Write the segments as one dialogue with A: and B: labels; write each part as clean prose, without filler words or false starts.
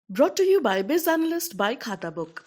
A: Brought to you by Biz Analyst by खाता book.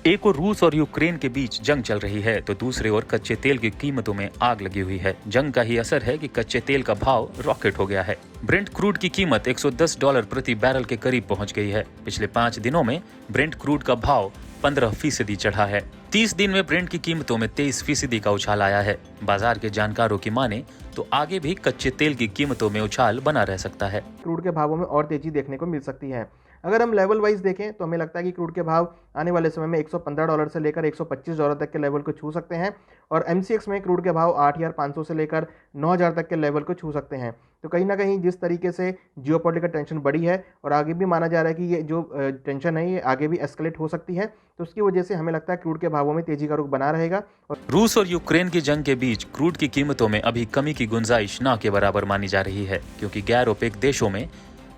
B: एक ओर रूस और यूक्रेन के बीच जंग चल रही है तो दूसरी ओर कच्चे तेल की कीमतों में आग लगी हुई है। जंग का ही असर है कि कच्चे तेल का भाव रॉकेट हो गया है। ब्रेंट क्रूड की कीमत $110 प्रति बैरल के करीब पहुंच गई है। पिछले 5 दिनों में ब्रेंट क्रूड का भाव 15% चढ़ा है। 30 दिन में ब्रेंट की कीमतों में 23% का उछाल आया है। बाजार के जानकारों की माने तो आगे भी कच्चे तेल की कीमतों में उछाल बना रह सकता है।
C: क्रूड के भावों में और तेजी देखने को मिल सकती है। अगर हम लेवल वाइज देखें तो हमें लगता है कि क्रूड के भाव आने वाले समय में $115 से लेकर $125 तक के लेवल को छू सकते हैं और MCX में क्रूड के भाव 8,500 से लेकर 9,000 तक के लेवल को छू सकते हैं। तो कहीं ना कहीं जिस तरीके से जियोपॉलिटिकल टेंशन बढ़ी है और आगे भी माना जा रहा है कि ये जो टेंशन है ये आगे भी एस्केलेट हो सकती है, तो उसकी वजह से हमें लगता है क्रूड के भावों में तेजी का रुख बना रहेगा। और
B: रूस और यूक्रेन की जंग के बीच क्रूड की कीमतों में अभी कमी की गुंजाइश ना के बराबर मानी जा रही है, क्योंकि गैर ओपेक देशों में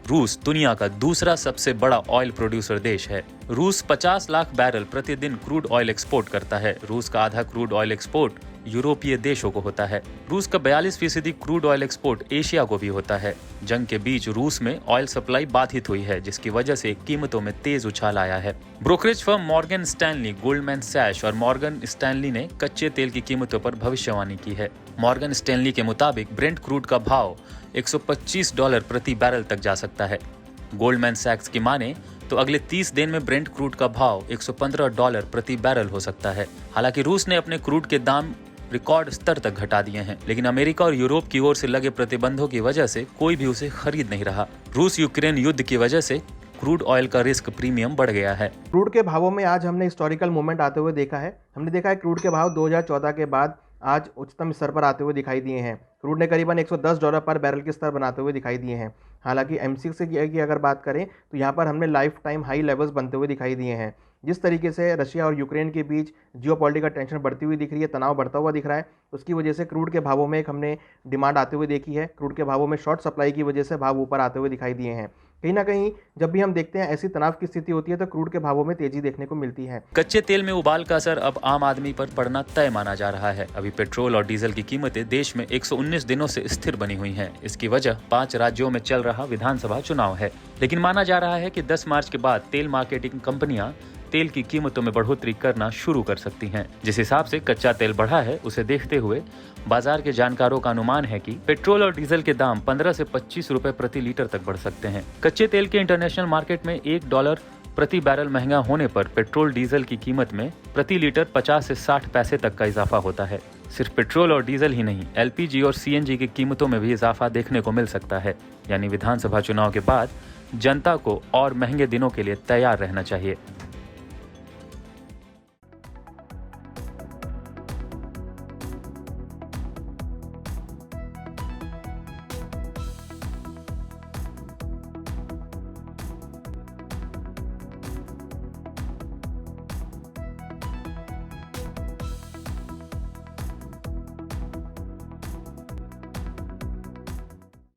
B: रूस दुनिया का दूसरा सबसे बड़ा ऑयल प्रोड्यूसर देश है। रूस 50 लाख बैरल प्रतिदिन क्रूड ऑयल एक्सपोर्ट करता है। रूस का आधा क्रूड ऑयल एक्सपोर्ट यूरोपीय देशों को होता है। रूस का 42% क्रूड ऑयल एक्सपोर्ट एशिया को भी होता है। जंग के बीच रूस में ऑयल सप्लाई बाधित हुई है, जिसकी वजह से कीमतों में तेज उछाल आया है। Brokerage firm Morgan Stanley, Goldman Sachs और मॉर्गन स्टैनली ने कच्चे तेल की कीमतों पर भविष्यवाणी की है। मॉर्गन स्टैनली के मुताबिक ब्रेंट क्रूड का भाव $125 प्रति बैरल तक जा सकता है। गोल्डमैन सैक्स की माने तो अगले 30 दिन में ब्रेंट क्रूड का भाव $115 प्रति बैरल हो सकता है। हालांकि रूस ने अपने क्रूड के दाम रिकॉर्ड स्तर तक घटा दिए हैं, लेकिन अमेरिका और यूरोप की ओर से लगे प्रतिबंधों की वजह से कोई भी उसे खरीद नहीं रहा। रूस यूक्रेन युद्ध की वजह से क्रूड ऑयल का रिस्क प्रीमियम बढ़ गया है।
C: क्रूड के भावों में आज हमने हिस्टोरिकल मूवमेंट आते हुए देखा है। हमने देखा है क्रूड के भाव 2014 के बाद आज उच्चतम स्तर पर आते हुए दिखाई दिए हैं। क्रूड ने करीबन $110 पर बैरल के स्तर बनाते हुए दिखाई दिए हैं। हालांकि MCX की अगर बात करें तो यहाँ पर हमने लाइफ टाइम हाई लेवल्स बनते हुए दिखाई दिए हैं। जिस तरीके से रशिया और यूक्रेन के बीच जियोपॉलिटिकल टेंशन बढ़ती हुई दिख रही है, तनाव बढ़ता हुआ दिख रहा है, उसकी वजह से क्रूड के भावों में एक हमने डिमांड आते हुए देखी है। क्रूड के भावों में शॉर्ट सप्लाई की वजह से भाव ऊपर आते हुए दिखाई दिए हैं। कहीं ना कहीं जब भी हम देखते हैं ऐसी तनाव की स्थिति होती है तो क्रूड के भावों में तेजी देखने को मिलती है।
B: कच्चे तेल में उबाल का असर अब आम आदमी पर पड़ना तय माना जा रहा है। अभी पेट्रोल और डीजल की कीमतें देश में 119 दिनों से स्थिर बनी हुई हैं। इसकी वजह 5 राज्यों में चल रहा विधानसभा चुनाव है। लेकिन माना जा रहा है कि 10 मार्च के बाद तेल मार्केटिंग कंपनियां तेल की कीमतों में बढ़ोतरी करना शुरू कर सकती हैं। जिस हिसाब से कच्चा तेल बढ़ा है, उसे देखते हुए बाजार के जानकारों का अनुमान है कि पेट्रोल और डीजल के दाम 15 से 25 रुपए प्रति लीटर तक बढ़ सकते हैं। कच्चे तेल के इंटरनेशनल मार्केट में $1 प्रति बैरल महंगा होने पर पेट्रोल डीजल की कीमत में प्रति लीटर 50 से 60 पैसे तक का इजाफा होता है। सिर्फ पेट्रोल और डीजल ही नहीं, LPG और CNG की कीमतों में भी इजाफा देखने को मिल सकता है। यानी विधानसभा चुनाव के बाद जनता को और महंगे दिनों के लिए तैयार रहना चाहिए।